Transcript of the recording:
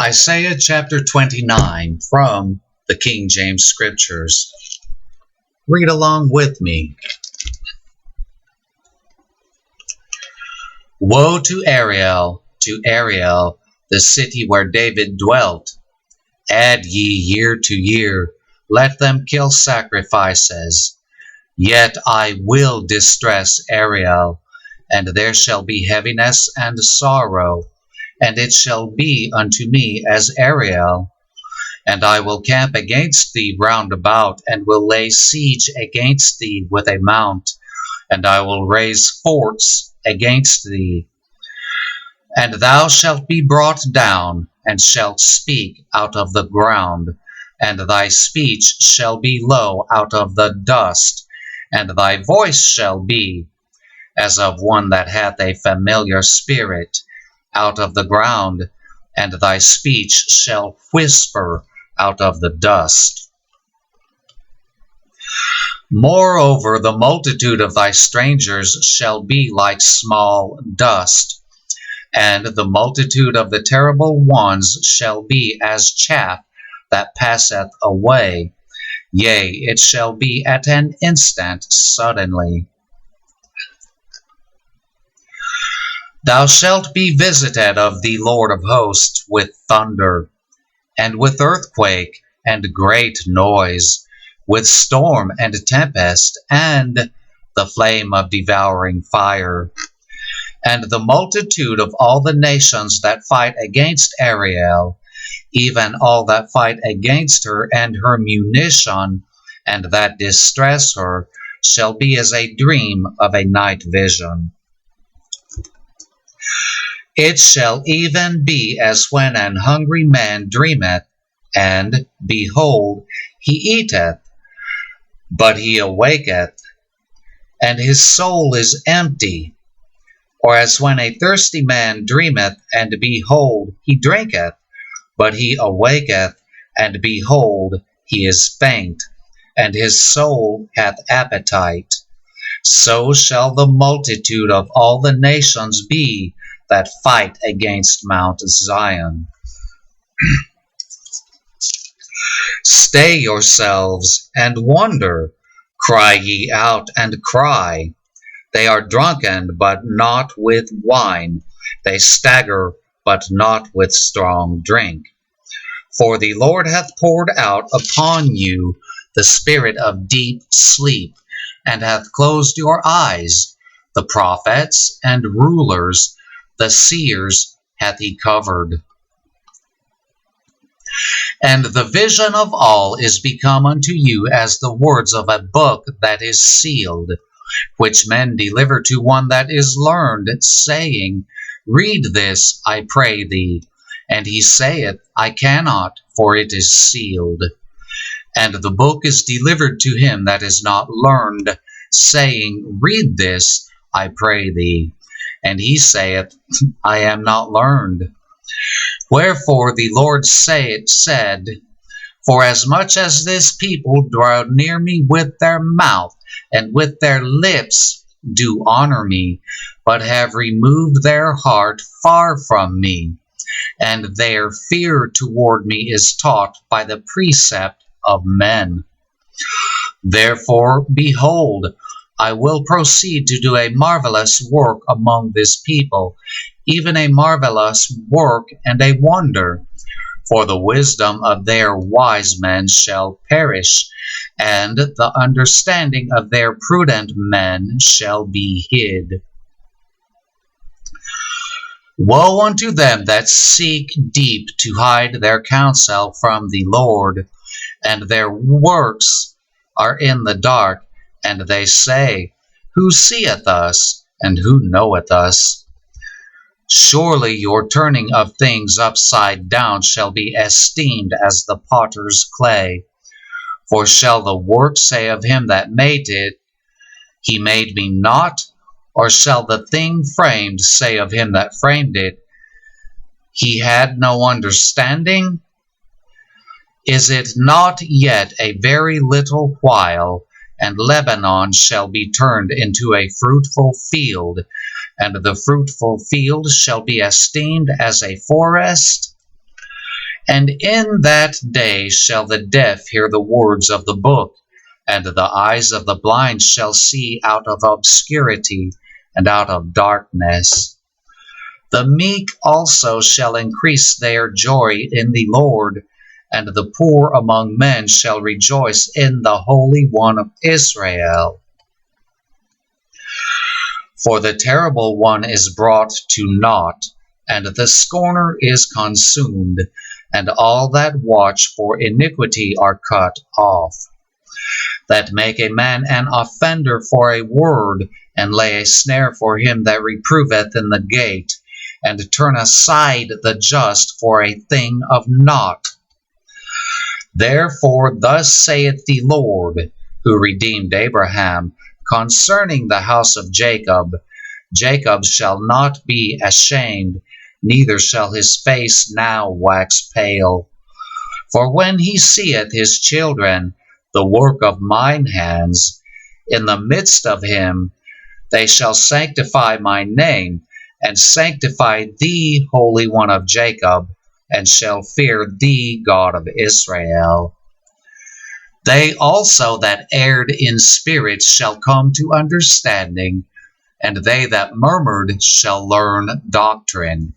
Isaiah chapter 29 from the King James Scriptures. Read along with me. Woe to Ariel, the city where David dwelt. Add ye year to year, let them kill sacrifices. Yet I will distress Ariel, and there shall be heaviness and sorrow, and it shall be unto me as Ariel. And I will camp against thee round about, and will lay siege against thee with a mount, and I will raise forts against thee. And thou shalt be brought down, and shalt speak out of the ground, and thy speech shall be low out of the dust, and thy voice shall be as of one that hath a familiar spirit out of the ground, and thy speech shall whisper out of the dust. Moreover, the multitude of thy strangers shall be like small dust, and the multitude of the terrible ones shall be as chaff that passeth away. Yea, it shall be at an instant suddenly. Thou shalt be visited of the Lord of hosts with thunder, and with earthquake, and great noise, with storm and tempest, and the flame of devouring fire. And the multitude of all the nations that fight against Ariel, even all that fight against her and her munition, and that distress her, shall be as a dream of a night vision. It shall even be as when an hungry man dreameth, and, behold, he eateth, but he awaketh, and his soul is empty. Or as when a thirsty man dreameth, and behold, he drinketh, but he awaketh, and behold, he is faint, and his soul hath appetite. So shall the multitude of all the nations be that fight against Mount Zion. Stay yourselves and wonder, cry ye out and cry. They are drunken, but not with wine. They stagger, but not with strong drink. For the Lord hath poured out upon you the spirit of deep sleep, and hath closed your eyes. The prophets and rulers, the seers hath he covered. And the vision of all is become unto you as the words of a book that is sealed, which men deliver to one that is learned, saying, Read this, I pray thee. And he saith, I cannot, for it is sealed. And the book is delivered to him that is not learned, saying, Read this, I pray thee. And he saith, I am not learned. Wherefore the Lord said, Forasmuch as this people draw near me with their mouth, and with their lips do honor me, but have removed their heart far from me, and their fear toward me is taught by the precept of men. Therefore, behold, I will proceed to do a marvelous work among this people, even a marvelous work and a wonder. For the wisdom of their wise men shall perish, and the understanding of their prudent men shall be hid. Woe unto them that seek deep to hide their counsel from the Lord, and their works are in the dark, and they say, Who seeth us, and who knoweth us? Surely your turning of things upside down shall be esteemed as the potter's clay. For shall the work say of him that made it, He made me not? Or shall the thing framed say of him that framed it, He had no understanding? Is it not yet a very little while, and Lebanon shall be turned into a fruitful field, and the fruitful field shall be esteemed as a forest? And in that day shall the deaf hear the words of the book, and the eyes of the blind shall see out of obscurity and out of darkness. The meek also shall increase their joy in the Lord, and the poor among men shall rejoice in the Holy One of Israel. For the terrible one is brought to naught, and the scorner is consumed, and all that watch for iniquity are cut off. That make a man an offender for a word, and lay a snare for him that reproveth in the gate, and turn aside the just for a thing of naught. Therefore thus saith the Lord, who redeemed Abraham, concerning the house of Jacob, Jacob shall not be ashamed, neither shall his face now wax pale. For when he seeth his children, the work of mine hands, in the midst of him, they shall sanctify my name, and sanctify thee, Holy One of Jacob, and shall fear thee, God of Israel. They also that erred in spirit shall come to understanding, and they that murmured shall learn doctrine.